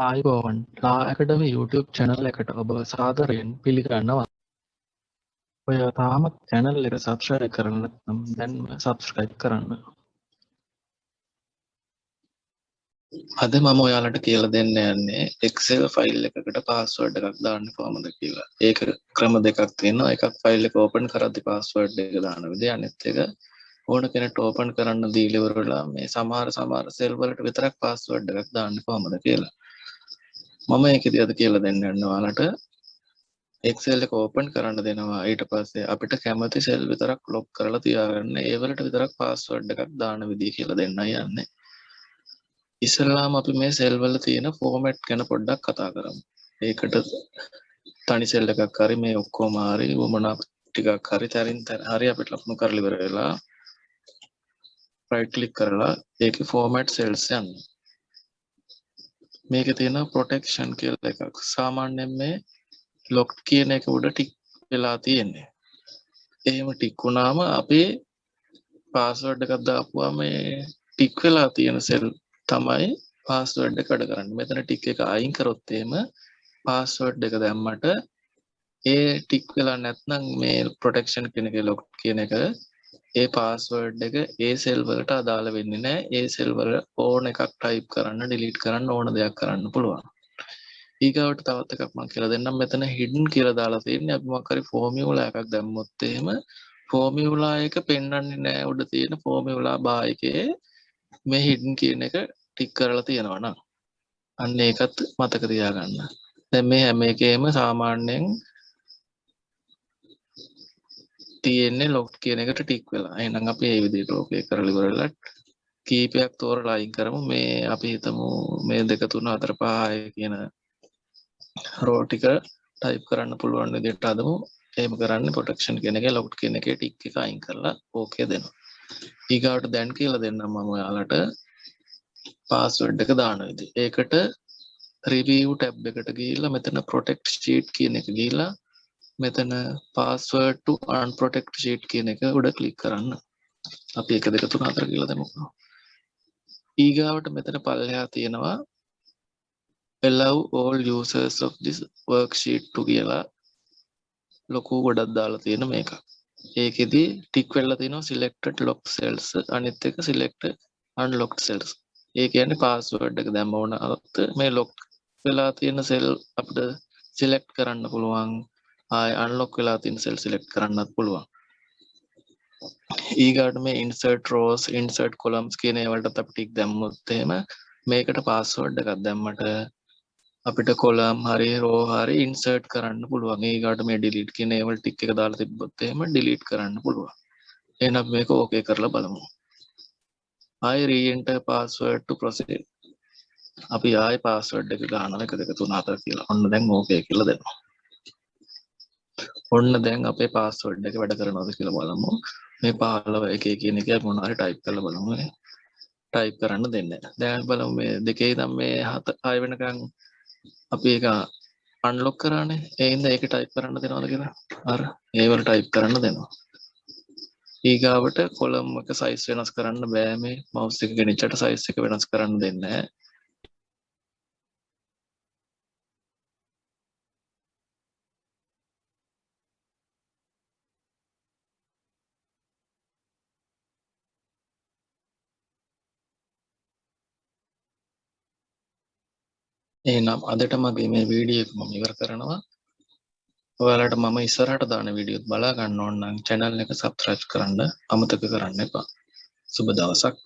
ආයුබෝවන් ලා ඇකඩමි YouTube channel එකට ඔබ සාදරයෙන් පිළිගන්නවා. ඔය තාමත් චැනල් එක සබ්ස්ක්‍රයිබ් කරන්න නැත්නම් දැන්ම සබ්ස්ක්‍රයිබ් කරන්න. අද මම ඔයාලට කියලා දෙන්න යන්නේ Excel ෆයිල් එකකට පාස්වර්ඩ් එකක් දාන්න කොහොමද කියලා. ඒක ක්‍රම දෙකක් තියෙනවා. එකක් ෆයිල් එක ඕපන් කරද්දී පාස්වර්ඩ් එක දාන විදිය. අනිත් එක ඕන කෙනෙක්ට ඕපන් කරන්න දීලා ඉවරලා මේ සමහර සෙල් වලට විතරක් පාස්වර්ඩ් එකක් දාන්න කොහොමද කියලා. මම ඒකෙදි අද කියලා දෙන්න යන්නේ ඔයාලට Excel එක ඕපන් කරන්න දෙනවා. ඊට පස්සේ අපිට කැමති සෙල් විතරක් ලොක් කරලා තියාගන්න. ඒ වලට විතරක් පාස්වර්ඩ් එකක් දාන විදිය කියලා දෙන්නයි යන්නේ. ඉස්සරලාම අපි මේ සෙල් වල තියෙන ෆෝමැට් ගැන පොඩ්ඩක් කතා කරමු. ඒකට තනි සෙල් එකක් හරි මේ ඔක්කොම හරි වමනා ටිකක් හරි තරින් හරි අපිට ලකුණු කරලා ඉවර වෙලා රයිට් ක්ලික් කරලා ඒකේ ෆෝමැට් සෙල්ස් යන්න. මේකේ තියෙන ප්‍රොටෙක්ෂන් කියලා එකක්. සාමාන්‍යයෙන් මේ ලොක්ඩ් කියන එක උඩ ටික් වෙලා තියෙන්නේ. එහෙම ටික් වුණාම අපේ පාස්වර්ඩ් එකක් දාපුවා මේ ටික් වෙලා තියෙන සෙල් තමයි පාස්වර්ඩ් එක වැඩ කරන්නේ. මෙතන ටික් එක අයින් කරොත් එහෙම පාස්වර්ඩ් එක දැම්මට ඒ ටික් වෙලා නැත්නම් මේ ප්‍රොටෙක්ෂන් කියන එක ලොක් කියන එක ඒ පාස්වර්ඩ් එක ඒ සෙල් වලට අදාළ වෙන්නේ නැහැ. ඒ සෙල් වල ඕන එකක් ටයිප් කරන්න, ඩිලීට් කරන්න ඕන දෙයක් කරන්න පුළුවන්. ඊගාවට තවත් එකක් මම කියලා දෙන්නම්. මෙතන hidden කියලා දාලා තියෙන්නේ අපි මොකක් හරි ෆෝමියුලා එකක් දැම්මොත් එහෙම ෆෝමියුලා එක පෙන්වන්නේ නැහැ උඩ තියෙන ෆෝමියුලා බා එකේ මේ hidden කියන එක ටික් කරලා තියෙනවා නම් අන්න ඒකත් මතක තියාගන්න. දැන් මේ හැම එකේම සාමාන්‍යයෙන් තියෙන්නේ ලොක්ඩ් කියන එකට ටික් වෙලා. එහෙනම් අපි මේ විදිහට ඕකේ කරලා ඉවරලා කීපයක් තෝරලා අයින් කරමු. මේ අපි හිතමු මේ 2 3 4 5 කියන රෝ ටික ටයිප් කරන්න පුළුවන් විදිහට හදමු. එහෙම කරන්නේ ප්‍රොටෙක්ෂන් කියන එකේ ලොක්ඩ් කියන එකේ ටික් එක අයින් කරලා ඕකේ දෙනවා. ඊගාවට දැන් කියලා දෙන්නම් මම ඔයාලට පාස්වර්ඩ් එක දාන විදිහ. ඒකට review tab එකට ගිහිල්ලා මෙතන protect sheet කියන එක ගිහිල්ලා මෙතන password to unprotect sheet කියන එක උඩ ක්ලික් කරන්න. අපි 1 2 3 4 කියලා දෙමු. ඊගාවට මෙතන පල්ලෙහා තියෙනවා allow all users of this worksheet to කියලා ලොකු ගොඩක් දාලා තියෙන මේක. ඒකෙදි ටික් වෙලා තියෙනවා selected locked cells අනිත් එක selected unlocked cells. ඒ කියන්නේ පාස්වර්ඩ් එක දැම්ම වුණාත් මේ ලොක් වෙලා තියෙන සෙල් අපිට සිලෙක්ට් කරන්න පුළුවන්. ආයි අන්ලොක් වෙලා තියෙන සෙල් සිලෙක්ට් කරන්නත් පුළුවන්. ඊගාට මේ insert rows insert columns කියන ඒවලට අපි ටික් දැම්මොත් එහෙම මේකට පාස්වර්ඩ් එකක් දැම්මට අපිට column හරි row හරි insert කරන්න පුළුවන්. ඊගාට මේ delete කියන ඒවල ටික් එක දාලා තිබ්බොත් එහෙම delete කරන්න පුළුවන්. එහෙනම් මේක ඕකේ කරලා බලමු. I re-enter password to proceed. අපි ආයි පාස්වර්ඩ් එක ගන්නවා 1 2 3 4 කියලා. ඔන්න දැන් ඕකේ කියලා දෙනවා. ඔන්න දැන් අපේ පාස්වර්ඩ් එක වැඩ කරනවද කියලා බලමු. මේ 15 1 කියන එක මොන හරි ටයිප් කරලා බලමු නේ. ටයිප් කරන්න දෙන්නේ නැහැ. දැන් බලමු මේ දෙකේ ඉඳන් මේ 7 6 වෙනකන් අපි ඒක අන්ලොක් කරානේ. ඒ හින්දා ඒක ටයිප් කරන්න දෙනවද කියලා. අර ඒ වල ටයිප් කරන්න දෙනවා. ඊගාවට කොලම් එක සයිස් වෙනස් කරන්න බෑ මේ මවුස් එක ගෙනිච්චට සයිස් එක වෙනස් කරන්න දෙන්නේ නැහැ. එහෙනම් අදට මගේ මේ වීඩියෝ එක මම ඉවර කරනවා. ඔයාලට මම ඉස්සරහට දාන වීඩියෝත් බලා ගන්න ඕන නම් channel එක subscribe කරන්න අමතක කරන්න එපා. සුබ දවසක්.